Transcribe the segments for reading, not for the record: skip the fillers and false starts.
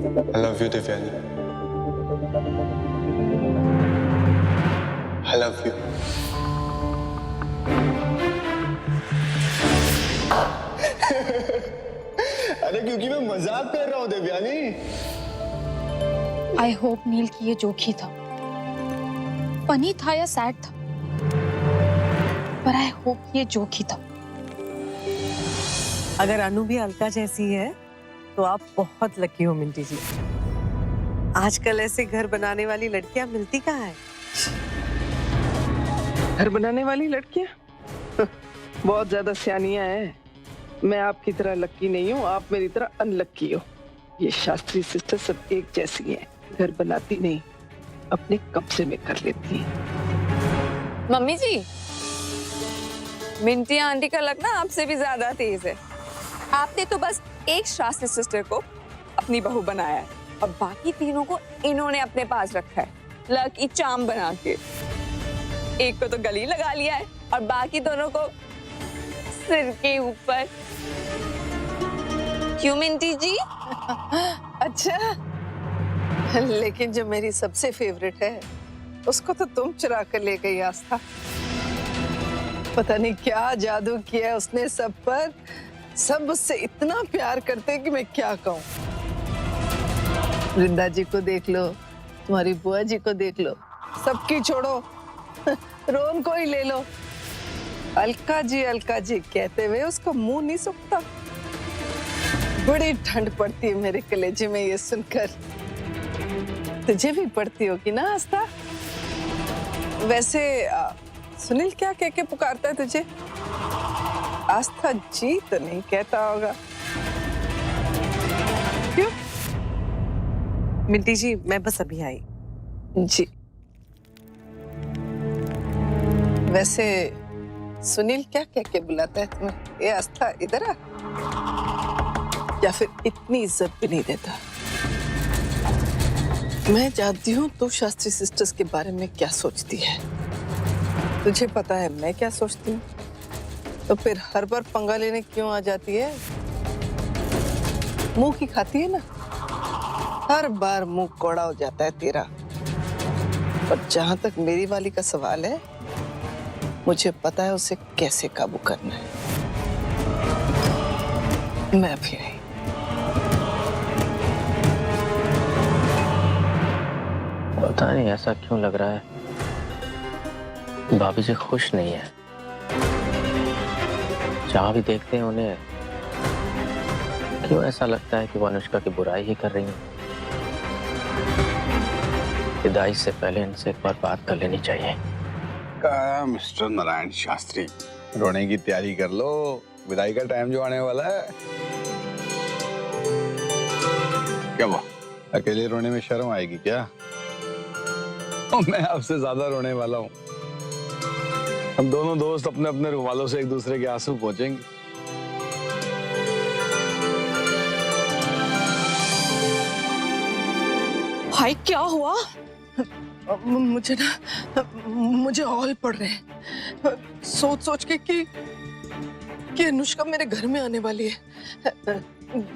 I love you, Devyani. I love you. अरे क्योंकि मैं मजाक कर रहा हूँ देवयानी। आई होप नील की ये जोक ही था, फनी था या सैड था, पर आई होप ये जोक ही था। अगर अनु भी अलका जैसी है तो आप बहुत लकी हो मिंटी जी। आजकल ऐसे घर बनाने वाली लड़कियां मिलती कहाँ है? घर बनाने वाली लड़कियां बहुत ज्यादा सियानियां हैं। मैं आपकी तरह लक्की नहीं हूँ, आप मेरी तरह अनलक्की हो। ये शास्त्री सिस्टर सब एक जैसी हैं, घर बनाती नहीं, अपने कब्जे में कर लेती हैं। मम्मी जी, मिंटी आंटी का लक ना आपसे भी ज्यादा तेज है। आपने तो बस एक शास्त्री सिस्टर को अपनी बहू बनाया है और बाकी तीनों को इन्होंने अपने पास रखा है लकी चाम बना के। एक को तो गली लगा लिया है और बाकी दोनों को सिर के ऊपर। क्यों मिंटी जी? अच्छा, लेकिन जो मेरी सबसे फेवरेट है उसको तो तुम चुरा कर ले गई आस्था। पता नहीं क्या जादू किया उसने सब पर। सब मुझसे इतना प्यार करते हैं कि मैं क्या कहूँ। वृंदा जी को देख लो, तुम्हारी बुआ जी को देख लो, सबकी छोड़ो रोहन को ही ले लो। अलका जी कहते हुए उसका मुंह नहीं सूखता। बड़ी ठंड पड़ती है मेरे कलेजे में ये सुनकर। तुझे भी पड़ती होगी ना आस्था? वैसे सुनील क्या कह के पुकारता है तुझे? आस्था जी तो नहीं कहता होगा। क्यों? मिंटी जी मैं बस अभी आई। जी, वैसे सुनील क्या कह के बुलाता है तुम्हें? ये आस्था इधर आ, या फिर इतनी इज्जत भी नहीं देता? मैं जानती हूँ तू शास्त्री सिस्टर्स के बारे में क्या सोचती है। तुझे पता है मैं क्या सोचती हूँ, तो फिर हर बार पंगा लेने क्यों आ जाती है? मुंह की खाती है ना, हर बार मुंह कौड़ा हो जाता है तेरा। और जहां तक मेरी वाली का सवाल है, मुझे पता है उसे कैसे काबू करना है। मैं भी आई। पता नहीं ऐसा क्यों लग रहा है, भाभी जी खुश नहीं है। जहाँ भी देखते हैं उन्हें क्यों ऐसा लगता है कि वो अनुष्का की बुराई ही कर रही है। विदाई से पहले इनसे एक बार बात कर लेनी चाहिए। मिस्टर नारायण शास्त्री, रोने की तैयारी कर लो, विदाई का टाइम जो आने वाला है। क्या वो अकेले रोने में शर्म आएगी क्या? मैं आपसे ज्यादा रोने वाला हूँ। हम दोनों दोस्त अपने अपने रुमालों से एक दूसरे के आंसू पोंछेंगे। भाई क्या हुआ? मुझे हॉल पड़ रहे हैं सोच सोच के कि अनुष्का मेरे घर में आने वाली है।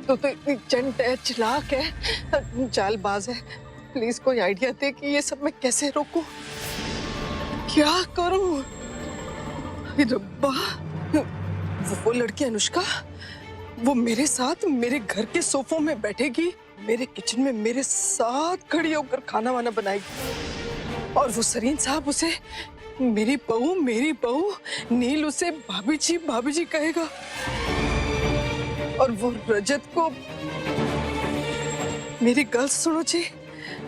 तो इतनी चंट है, चालाक है, चालबाज है। प्लीज कोई आइडिया दे कि ये सब मैं कैसे रोकूं, क्या करूं? रब्बा, वो लड़की अनुष्का, वो मेरे साथ मेरे घर के सोफों में बैठेगी, मेरे किचन में मेरे साथ खड़ी होकर खाना वाना बनाएगी, और वो सरीन साहब उसे मेरी बहू, नील उसे भाभी जी कहेगा, और वो रजत को मेरी गल सुनो जी,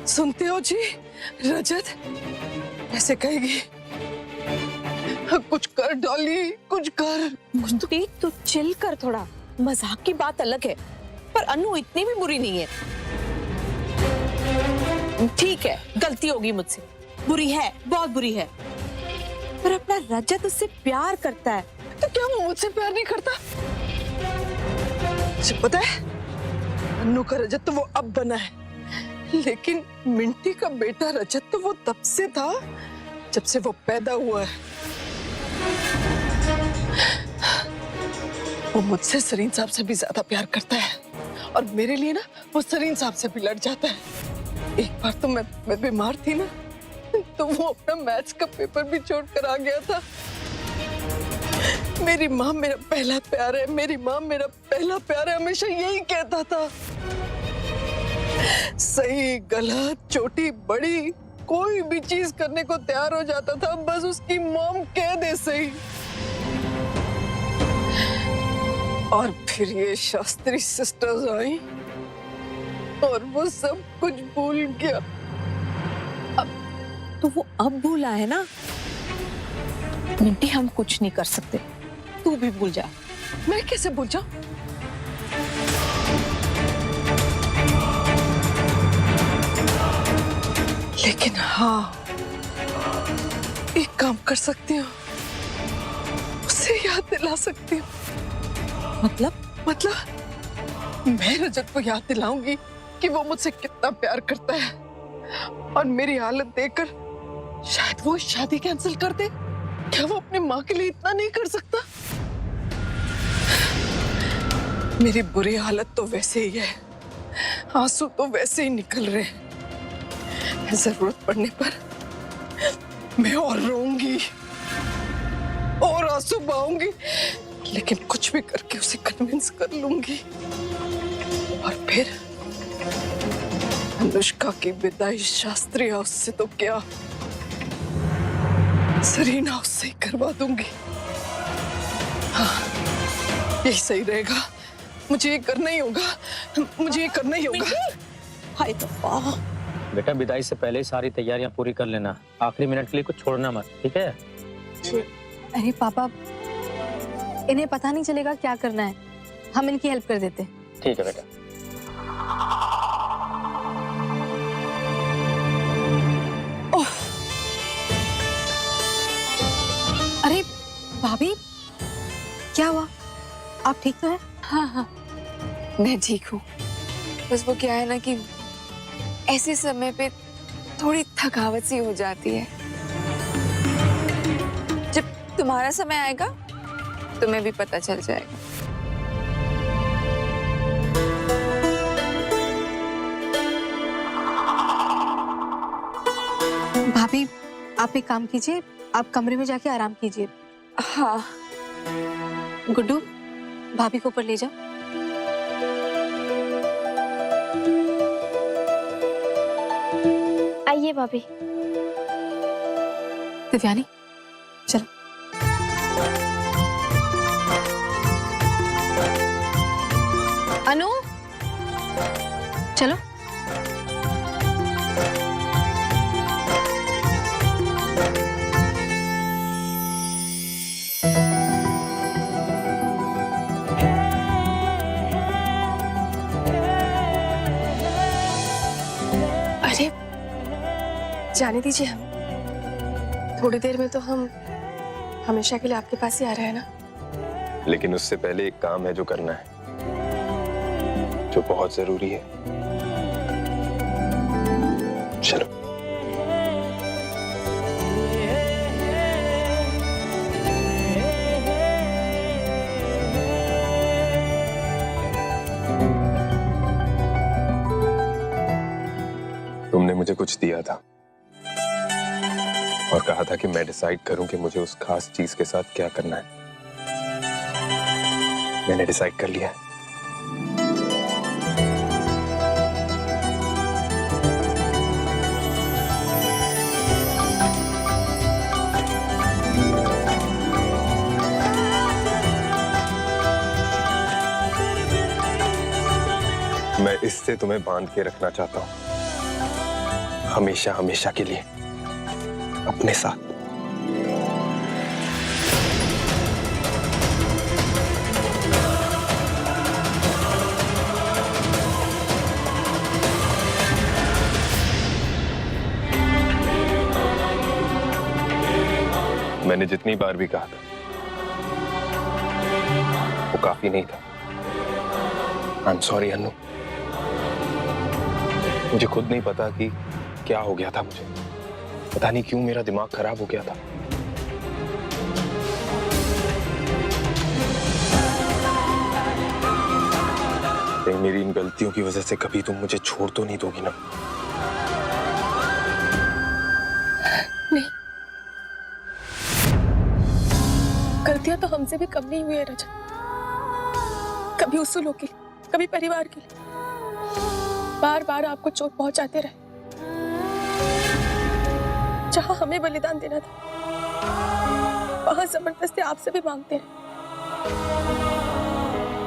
सुनते हो जी? रजत ऐसे कहेगी, कुछ कर डॉली, कुछ कर। कुछ तो चिल कर थोड़ा, मजाक की बात अलग है, पर अनु इतनी भी बुरी नहीं है। ठीक है, गलती होगी मुझसे, बुरी है, बहुत बुरी है, पर अपना रजत उससे प्यार करता है। तो क्या वो मुझसे प्यार नहीं करता? तुझे पता है, अनु का रजत तो वो अब बना है, लेकिन मिंटी का बेटा रजत तो वो तब से था जब से वो पैदा हुआ है। वो मुझसे सरीन साहब से भी ज्यादा प्यार करता है, और मेरे लिए ना वो सरीन साहब से भी लड़ जाता है। एक बार तो मैं बीमार थी ना, तो वो अपना मैथ्स का पेपर भी छोड़ कर आ गया था। मेरी माँ मेरा पहला प्यार है, मेरी माँ मेरा पहला प्यार है, हमेशा यही कहता था। सही गलत छोटी बड़ी कोई भी चीज करने को तैयार हो जाता था, बस उसकी मॉम कह दे सही। और फिर ये शास्त्री सिस्टर्स आई और वो सब कुछ भूल गया। तो वो अब भूला है ना। मिंटी हम कुछ नहीं कर सकते, तू भी भूल जा। मैं कैसे भूल जाऊं? लेकिन हाँ, एक काम कर सकती हूँ, उसे याद दिला सकती हूँ। मतलब मैं रजत को याद दिलाऊंगी कि वो मुझसे कितना प्यार करता है, और मेरी हालत देखकर शायद वो शादी कैंसिल कर दे। क्या वो अपनी माँ के लिए इतना नहीं कर सकता? मेरी बुरी हालत तो वैसे ही है, आंसू तो वैसे ही निकल रहे हैं। जरूरत पड़ने पर मैं और रोऊंगी और आंसू बहाऊंगी, लेकिन कुछ भी करके उसे कन्विंस कर लूंगी। और फिर अनुष्का की विदाई शास्त्री हाउस से तो क्या, सरीना हाउस से ही करवा दूंगी। हाँ, यही सही रहेगा। मुझे ये करना ही होगा, मुझे ये करना ही होगा। हाय बाबा, बेटा विदाई से पहले ही सारी तैयारियां पूरी कर लेना, आखिरी मिनट के लिए कुछ छोड़ना मत, ठीक है? अरे पापा, इन्हें पता नहीं चलेगा क्या करना है, हम इनकी हेल्प कर देते। ठीक है बेटा। अरे भाभी, क्या हुआ? आप ठीक तो हैं? हाँ हाँ, मैं ठीक हूँ। बस वो क्या है ना कि ऐसे समय पे थोड़ी थकावट सी हो जाती है। जब तुम्हारा समय आएगा तुम्हें भी पता चल जाएगा। भाभी, आप एक काम कीजिए, आप कमरे में जाके आराम कीजिए। हाँ। गुड्डू, भाभी को ऊपर ले जाओ। आइए भाभी। दिव्यानी, चलो। अनु, चलो। अरे जाने दीजिए, हम थोड़ी देर में तो हम हमेशा के लिए आपके पास ही आ रहे हैं ना। लेकिन उससे पहले एक काम है जो करना है, जो बहुत जरूरी है। चलो। तुमने मुझे कुछ दिया था और कहा था कि मैं डिसाइड करूं कि मुझे उस खास चीज के साथ क्या करना है। मैंने डिसाइड कर लिया है। मैं इससे तुम्हें बांध के रखना चाहता हूं, हमेशा हमेशा के लिए अपने साथ। मैंने जितनी बार भी कहा था वो काफी नहीं था। आई एम सॉरी अनु, मुझे खुद नहीं पता कि क्या हो गया था। मुझे पता नहीं क्यों मेरा दिमाग खराब हो गया था। लेकिन मेरी इन गलतियों की वजह से कभी तुम मुझे छोड़ तो नहीं दोगी ना? नहीं, गलतियां तो हमसे भी कम नहीं हुई है रजत। कभी उसूलों की, कभी परिवार की, बार बार आपको चोट पहुंचाते रहे। जहां हमें बलिदान देना था वहां जबरदस्ती आपसे भी मांगते रहे।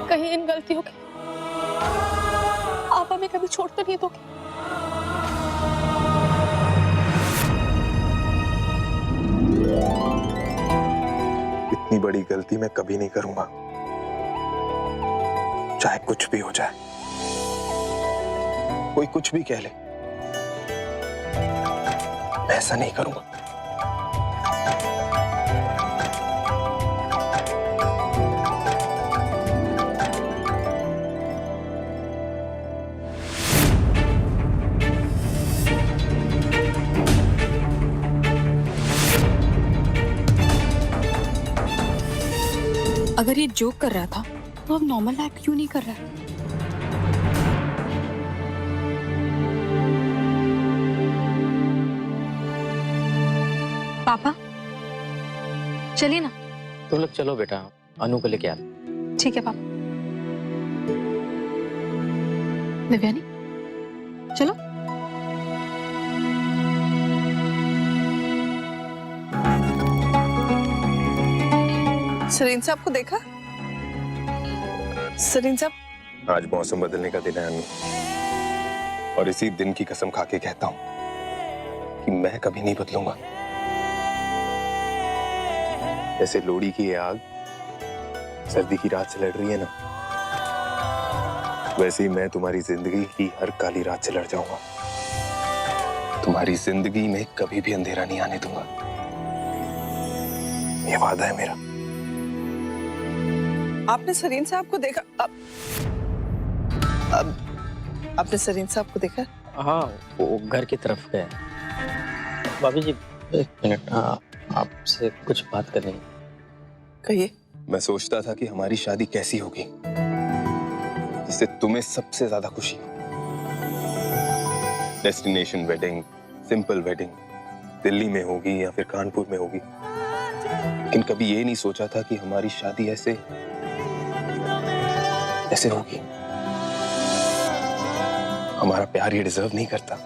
कहीं इन गलतियों के आप हमें कभी छोड़ तो नहीं दोगे? इतनी बड़ी गलती मैं कभी नहीं करूंगा, चाहे कुछ भी हो जाए, कोई कुछ भी कह ले, मैं ऐसा नहीं करूंगा। अगर ये जोक कर रहा था तो अब नॉर्मल एक्ट क्यों नहीं कर रहा है? पापा चलिए ना। तुम लोग चलो बेटा, अनु को लेके आ। ठीक है पापा। दिव्यानी चलो। सरीन साहब को देखा? सरीन साहब, आज मौसम बदलने का दिन है अनु, और इसी दिन की कसम खा के कहता हूं कि मैं कभी नहीं बदलूंगा। जैसे लोड़ी की ये आग सर्दी की रात से लड़ रही है ना, वैसे ही मैं तुम्हारी जिंदगी की हर काली रात से लड़ जाऊंगा। तुम्हारी जिंदगी में कभी भी अंधेरा नहीं आने दूंगा, ये वादा है मेरा। आपने सरीन साहब को देखा? अब आपने सरीन साहब को देखा? हाँ, वो घर की तरफ गए। भाभी जी एक मिनट, आपसे कुछ बात करनी है। कहिए। मैं सोचता था कि हमारी शादी कैसी होगी जिससे तुम्हें सबसे ज्यादा खुशी हो। Destination wedding, simple wedding, Delhi में होगी या फिर कानपुर में होगी, लेकिन कभी ये नहीं सोचा था कि हमारी शादी ऐसे होगी। हमारा प्यार ये डिजर्व नहीं करता,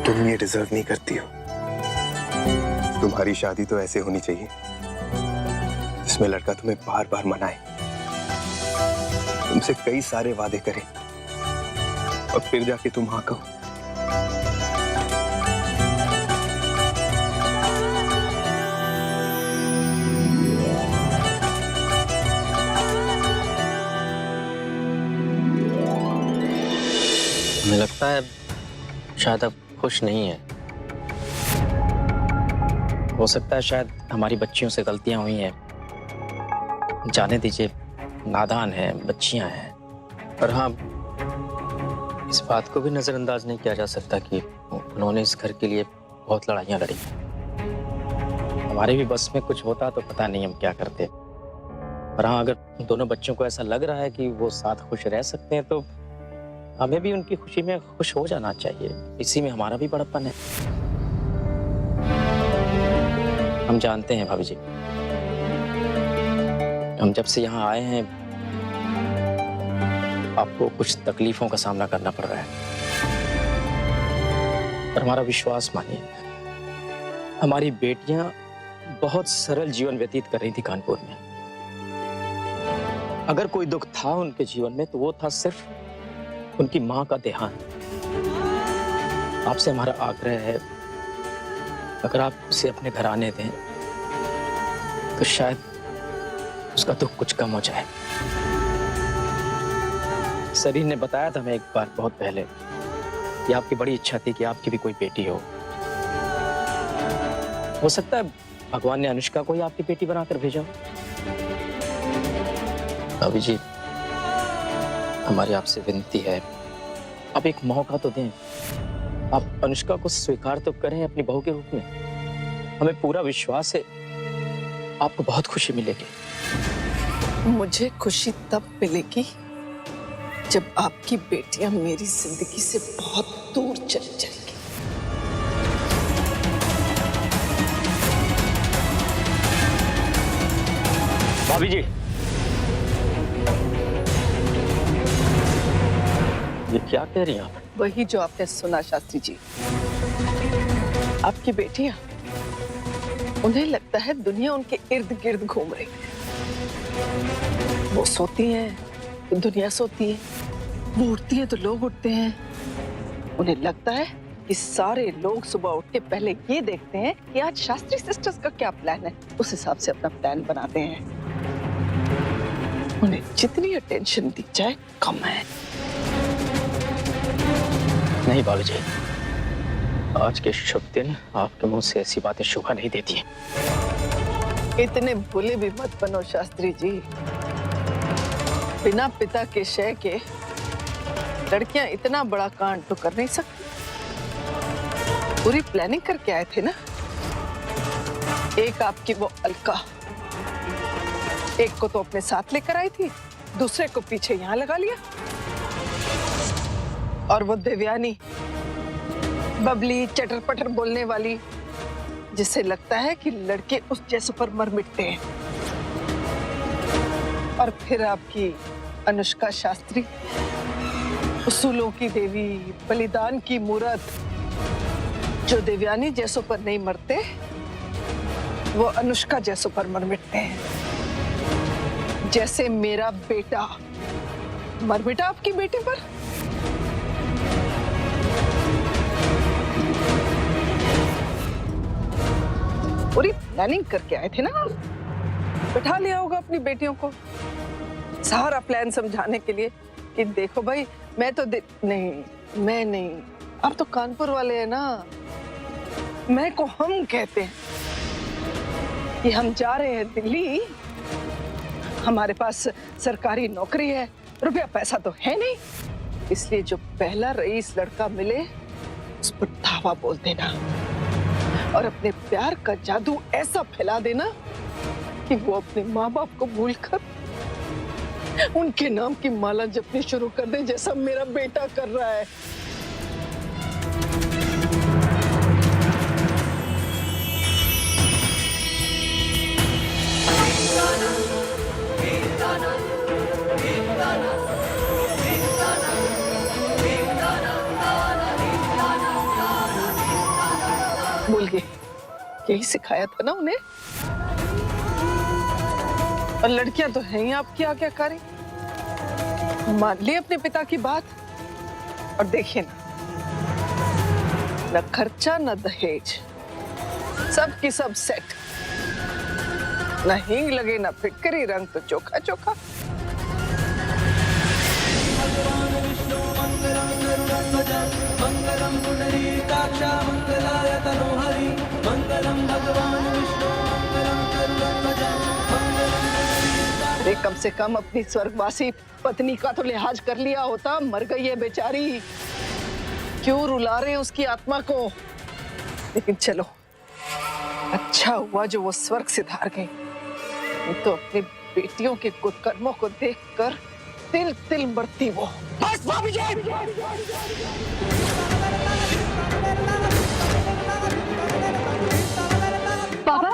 तुम ये डिजर्व नहीं करती हो। तुम्हारी शादी तो ऐसे होनी चाहिए जिसमें लड़का तुम्हें बार बार मनाए, तुमसे कई सारे वादे करे और फिर जाके तुम हाँ कहो। मुझे लगता है शायद अब खुश नहीं है। हो सकता है शायद हमारी बच्चियों से गलतियां हुई हैं, जाने दीजिए, नादान है, बच्चियां हैं। पर हाँ, इस बात को भी नजरअंदाज नहीं किया जा सकता कि उन्होंने इस घर के लिए बहुत लड़ाइयां लड़ी। हमारे भी बस में कुछ होता तो पता नहीं हम क्या करते। पर हाँ, अगर दोनों बच्चों को ऐसा लग रहा है कि वो साथ खुश रह सकते हैं तो हमें भी उनकी खुशी में खुश हो जाना चाहिए। इसी में हमारा भी बड़प्पन है। हम जानते हैं भाभी जी, हम जब से यहाँ आए हैं आपको कुछ तकलीफों का सामना करना पड़ रहा है, पर हमारा विश्वास मानिए, हमारी बेटियां बहुत सरल जीवन व्यतीत कर रही थी कानपुर में। अगर कोई दुख था उनके जीवन में तो वो था सिर्फ उनकी मां का देहांत। आपसे हमारा आग्रह है, अगर आप उसे अपने घर आने दें तो शायद उसका दुख कुछ कम हो जाए। सरीन ने बताया था हमें एक बार बहुत पहले कि आपकी बड़ी इच्छा थी कि आपकी भी कोई बेटी हो सकता है भगवान ने अनुष्का को ही आपकी बेटी बनाकर भेजा हो। भाभी जी, हमारी आपसे विनती है, आप एक मौका तो दें। आप अनुष्का को स्वीकार तो करें अपनी बहू के रूप में। हमें पूरा विश्वास है आपको बहुत खुशी मिलेगी। मुझे खुशी तब मिलेगी जब आपकी बेटियां मेरी जिंदगी से बहुत दूर चली जाएंगी। भाभी जी, ये क्या कह रही हैं आप? वही जो आपने सुना शास्त्री जी। आपकी बेटियां, उन्हें लगता है दुनिया उनके इर्द गिर्द घूम रही है। वो सोती हैं तो दुनिया सोती है, वो उठती है तो लोग उठते हैं। उन्हें लगता है कि सारे लोग सुबह उठ के पहले ये देखते हैं कि आज शास्त्री सिस्टर्स का क्या प्लान है, उस हिसाब से अपना प्लान बनाते हैं। उन्हें जितनी अटेंशन दी जाए कम है। नहीं भाभी जी, आज के शुभ दिन आपके मुंह से ऐसी बातें शोभा नहीं देती हैं। इतने भोले भी मत बनो शास्त्री जी। बिना पिता के शय के लड़कियां इतना बड़ा कांड तो कर नहीं सकती। पूरी प्लानिंग करके आए थे ना। एक आपकी वो अलका, एक को तो अपने साथ लेकर आई थी, दूसरे को पीछे यहाँ लगा लिया। और वो देवयानी, बबली, चटर पटर बोलने वाली, जिससे लगता है कि लड़के उस जैसों पर मर मिटते हैं। और फिर आपकी अनुष्का शास्त्री, उसूलों की देवी, बलिदान की मूरत, जो देवयानी जैसों पर नहीं मरते, वो अनुष्का जैसों पर मर मिटते हैं। जैसे मेरा बेटा मर मिटा आपकी बेटी पर। पूरी प्लानिंग करके आए थे ना। बिठा लिया होगा अपनी बेटियों को सारा प्लान समझाने के लिए कि देखो भाई, मैं तो नहीं, मैं नहीं, आप तो कानपुर वाले हैं ना। मैं को हम कहते हैं कि हम जा रहे हैं दिल्ली, हमारे पास सरकारी नौकरी है, रुपया पैसा तो है नहीं, इसलिए जो पहला रईस लड़का मिले उस पर धावा बोल देना और अपने प्यार का जादू ऐसा फैला देना कि वो अपने माँ बाप को भूलकर उनके नाम की माला जपनी शुरू कर दे, जैसा मेरा बेटा कर रहा है। भूल गए, यही सिखाया था ना उन्हें। और लड़कियां तो हैं ही आपकी आज्ञाकारी। मान ली अपने पिता की बात और देखिए ना, न खर्चा न दहेज, सब की सब सेट। न हींग लगे न फिटकरी, रंग तो चोखा चोखा। मंगलम पुंडरीकाक्षा मंगलाय तनोहरि मंगलम भगवान विष्णु मंगलम गरुड़ध्वजा। अरे कम से कम अपनी स्वर्गवासी पत्नी का तो लिहाज कर लिया होता। मर गई है बेचारी, क्यों रुला रहे हैं उसकी आत्मा को। लेकिन चलो, अच्छा हुआ जो वो स्वर्ग से धार गई, नहीं तो अपनी बेटियों के कुकर्मों को देखकर तिल तिल मरती वो। बस भाभी जी! पापा,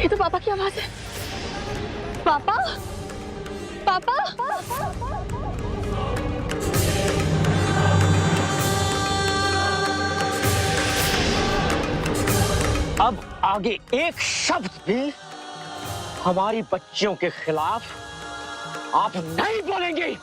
ये तो पापा की आवाज है। पापा, पापा, अब आगे एक शब्द भी हमारी बच्चियों के खिलाफ आप नहीं बोलेंगे।